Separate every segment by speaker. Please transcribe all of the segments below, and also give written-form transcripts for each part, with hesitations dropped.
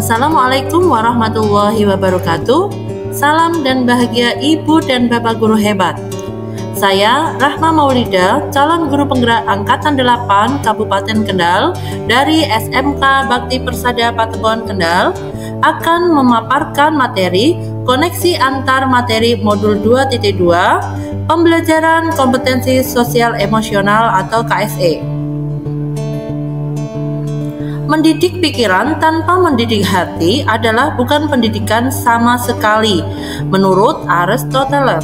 Speaker 1: Assalamualaikum warahmatullahi wabarakatuh. Salam dan bahagia Ibu dan Bapak guru hebat. Saya Rahma Maulida, calon guru penggerak Angkatan 8 Kabupaten Kendal dari SMK Bakti Persada Patebuan Kendal, akan memaparkan materi koneksi antar materi modul 2.2 pembelajaran kompetensi sosial emosional atau KSE. Mendidik pikiran tanpa mendidik hati adalah bukan pendidikan sama sekali, menurut Aristoteles.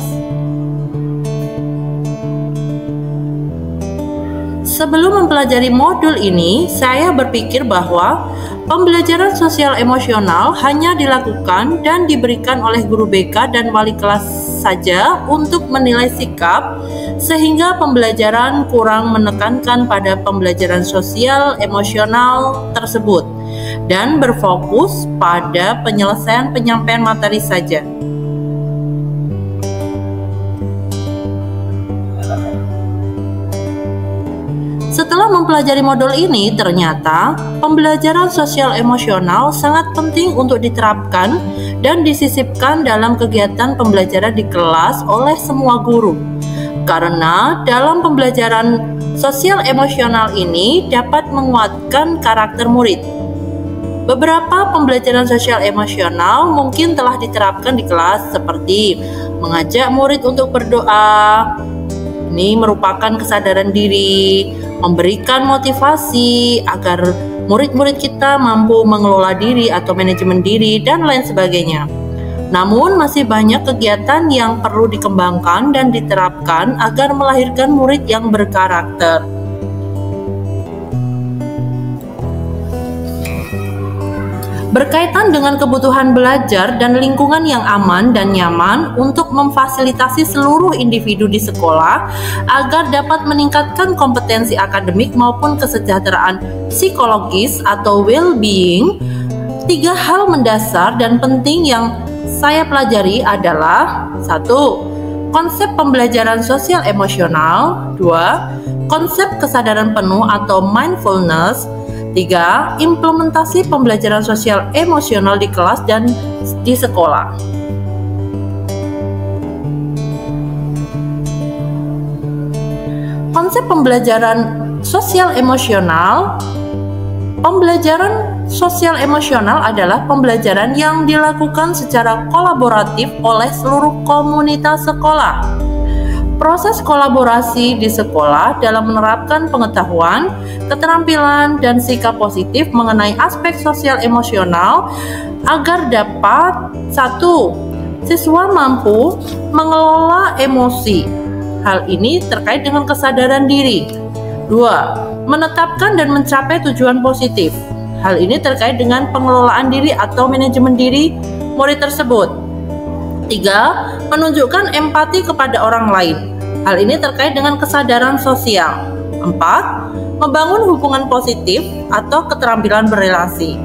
Speaker 1: Sebelum mempelajari modul ini, saya berpikir bahwa pembelajaran sosial emosional hanya dilakukan dan diberikan oleh guru BK dan wali kelas saja untuk menilai sikap, sehingga pembelajaran kurang menekankan pada pembelajaran sosial emosional tersebut dan berfokus pada penyelesaian penyampaian materi saja. Setelah mempelajari modul ini, ternyata pembelajaran sosial emosional sangat penting untuk diterapkan dan disisipkan dalam kegiatan pembelajaran di kelas oleh semua guru. Karena dalam pembelajaran sosial emosional ini dapat menguatkan karakter murid. Beberapa pembelajaran sosial emosional mungkin telah diterapkan di kelas, seperti mengajak murid untuk berdoa. Ini merupakan kesadaran diri, memberikan motivasi agar murid-murid kita mampu mengelola diri atau manajemen diri, dan lain sebagainya. Namun masih banyak kegiatan yang perlu dikembangkan dan diterapkan agar melahirkan murid yang berkarakter. Berkaitan dengan kebutuhan belajar dan lingkungan yang aman dan nyaman untuk memfasilitasi seluruh individu di sekolah agar dapat meningkatkan kompetensi akademik maupun kesejahteraan psikologis atau well-being, 3 hal mendasar dan penting yang saya pelajari adalah: 1. Konsep pembelajaran sosial emosional. 2. Konsep kesadaran penuh atau mindfulness. 3. Implementasi pembelajaran sosial emosional di kelas dan di sekolah. Konsep pembelajaran sosial emosional. Pembelajaran sosial emosional adalah pembelajaran yang dilakukan secara kolaboratif oleh seluruh komunitas sekolah. Proses kolaborasi di sekolah dalam menerapkan pengetahuan, keterampilan, dan sikap positif mengenai aspek sosial emosional agar dapat: 1. Siswa mampu mengelola emosi. Hal ini terkait dengan kesadaran diri. 2. Menetapkan dan mencapai tujuan positif. Hal ini terkait dengan pengelolaan diri atau manajemen diri murid tersebut. 3. Menunjukkan empati kepada orang lain. Hal ini terkait dengan kesadaran sosial. 4. Membangun hubungan positif atau keterampilan berelasi.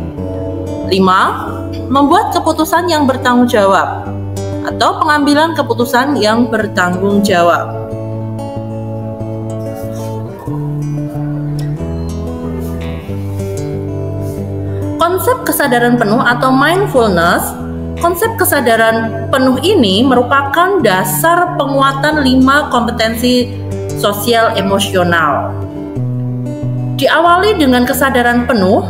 Speaker 1: 5. Membuat keputusan yang bertanggung jawab atau pengambilan keputusan yang bertanggung jawab. Konsep kesadaran penuh atau mindfulness. Konsep kesadaran penuh ini merupakan dasar penguatan 5 kompetensi sosial emosional. Diawali dengan kesadaran penuh,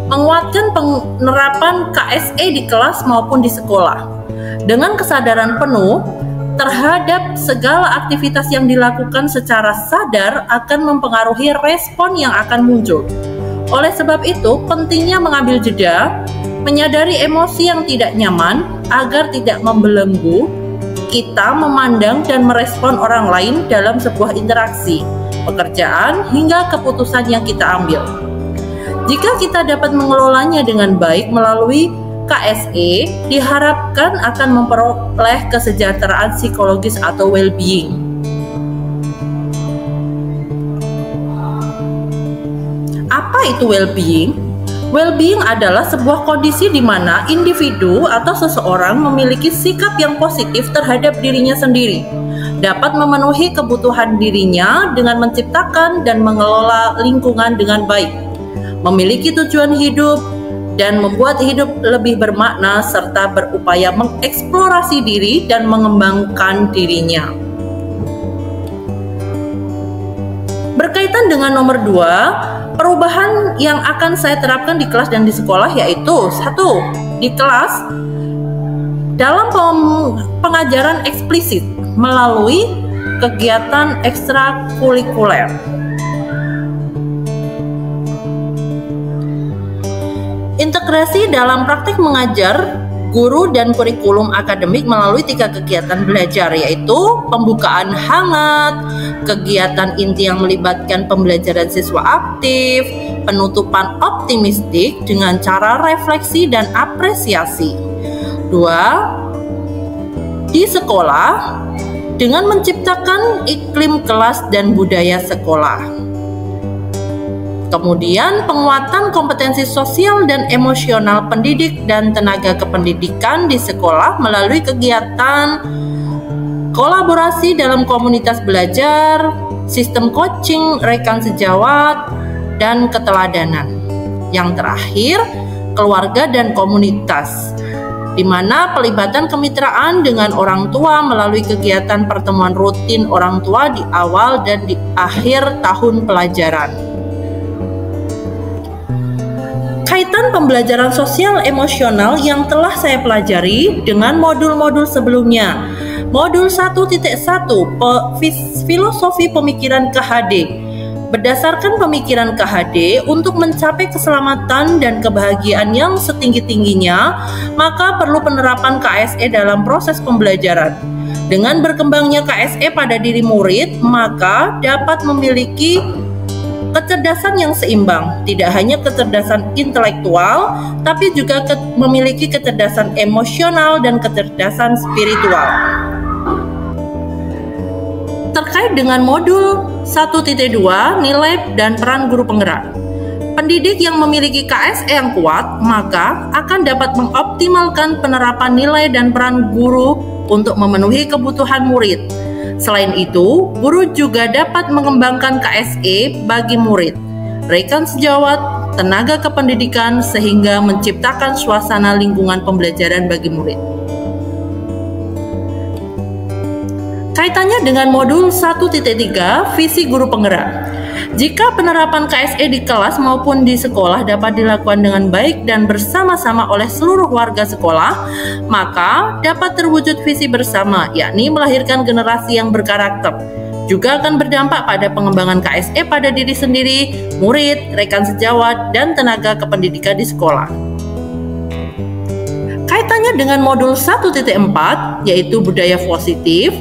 Speaker 1: menguatkan penerapan KSE di kelas maupun di sekolah. Dengan kesadaran penuh terhadap segala aktivitas yang dilakukan secara sadar akan mempengaruhi respon yang akan muncul. Oleh sebab itu, pentingnya mengambil jeda, menyadari emosi yang tidak nyaman agar tidak membelenggu kita memandang dan merespon orang lain dalam sebuah interaksi, pekerjaan, hingga keputusan yang kita ambil. Jika kita dapat mengelolanya dengan baik melalui KSE, diharapkan akan memperoleh kesejahteraan psikologis atau well-being. Apa itu well-being? Well-being adalah sebuah kondisi di mana individu atau seseorang memiliki sikap yang positif terhadap dirinya sendiri, dapat memenuhi kebutuhan dirinya dengan menciptakan dan mengelola lingkungan dengan baik, memiliki tujuan hidup, dan membuat hidup lebih bermakna serta berupaya mengeksplorasi diri dan mengembangkan dirinya. Berkaitan dengan nomor 2, perubahan yang akan saya terapkan di kelas dan di sekolah yaitu 1. Di kelas dalam pengajaran eksplisit melalui kegiatan ekstrakurikuler. Integrasi dalam praktik mengajar guru dan kurikulum akademik melalui 3 kegiatan belajar yaitu pembukaan hangat, kegiatan inti yang melibatkan pembelajaran siswa aktif, penutupan optimistik dengan cara refleksi dan apresiasi. 2. Di sekolah dengan menciptakan iklim kelas dan budaya sekolah. Kemudian penguatan kompetensi sosial dan emosional pendidik dan tenaga kependidikan di sekolah melalui kegiatan kolaborasi dalam komunitas belajar, sistem coaching rekan sejawat, dan keteladanan. Yang terakhir, keluarga dan komunitas, di mana pelibatan kemitraan dengan orang tua melalui kegiatan pertemuan rutin orang tua di awal dan di akhir tahun pelajaran. Kaitan pembelajaran sosial emosional yang telah saya pelajari dengan modul-modul sebelumnya. Modul 1.1 Filosofi Pemikiran KHD. Berdasarkan pemikiran KHD, untuk mencapai keselamatan dan kebahagiaan yang setinggi-tingginya, maka perlu penerapan KSE dalam proses pembelajaran. Dengan berkembangnya KSE pada diri murid, maka dapat memiliki kecerdasan yang seimbang, tidak hanya kecerdasan intelektual, tapi juga memiliki kecerdasan emosional dan kecerdasan spiritual. Terkait dengan modul 1.2 nilai dan peran guru penggerak. Pendidik yang memiliki KSE yang kuat, maka akan dapat mengoptimalkan penerapan nilai dan peran guru untuk memenuhi kebutuhan murid. Selain itu, guru juga dapat mengembangkan KSE bagi murid, rekan sejawat, tenaga kependidikan sehingga menciptakan suasana lingkungan pembelajaran bagi murid. Kaitannya dengan modul 1.3 visi guru penggerak. Jika penerapan KSE di kelas maupun di sekolah dapat dilakukan dengan baik dan bersama-sama oleh seluruh warga sekolah, maka dapat terwujud visi bersama, yakni melahirkan generasi yang berkarakter. Juga akan berdampak pada pengembangan KSE pada diri sendiri, murid, rekan sejawat, dan tenaga kependidikan di sekolah. Kaitannya dengan modul 1.4 yaitu budaya positif.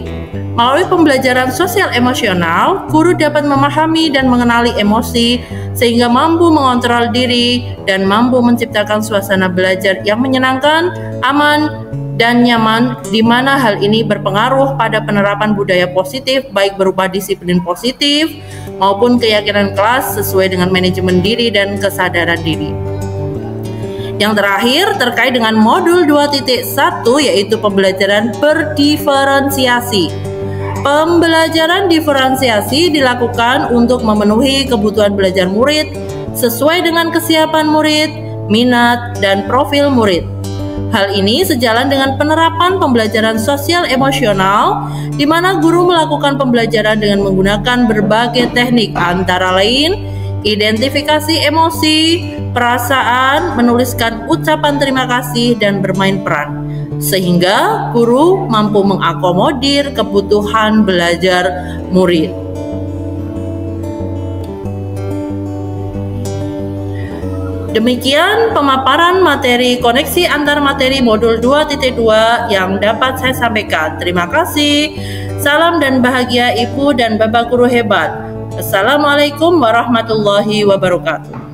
Speaker 1: Melalui pembelajaran sosial emosional, guru dapat memahami dan mengenali emosi sehingga mampu mengontrol diri dan mampu menciptakan suasana belajar yang menyenangkan, aman, dan nyaman, di mana hal ini berpengaruh pada penerapan budaya positif baik berupa disiplin positif maupun keyakinan kelas sesuai dengan manajemen diri dan kesadaran diri. Yang terakhir terkait dengan modul 2.1 yaitu pembelajaran berdiferensiasi. Pembelajaran diferensiasi dilakukan untuk memenuhi kebutuhan belajar murid sesuai dengan kesiapan murid, minat, dan profil murid. Hal ini sejalan dengan penerapan pembelajaran sosial emosional di mana guru melakukan pembelajaran dengan menggunakan berbagai teknik antara lain identifikasi emosi, perasaan, menuliskan ucapan terima kasih, dan bermain peran. Sehingga guru mampu mengakomodir kebutuhan belajar murid. Demikian pemaparan materi koneksi antar materi modul 2.2 yang dapat saya sampaikan. Terima kasih. Salam dan bahagia Ibu dan Bapak guru hebat. Assalamualaikum warahmatullahi wabarakatuh.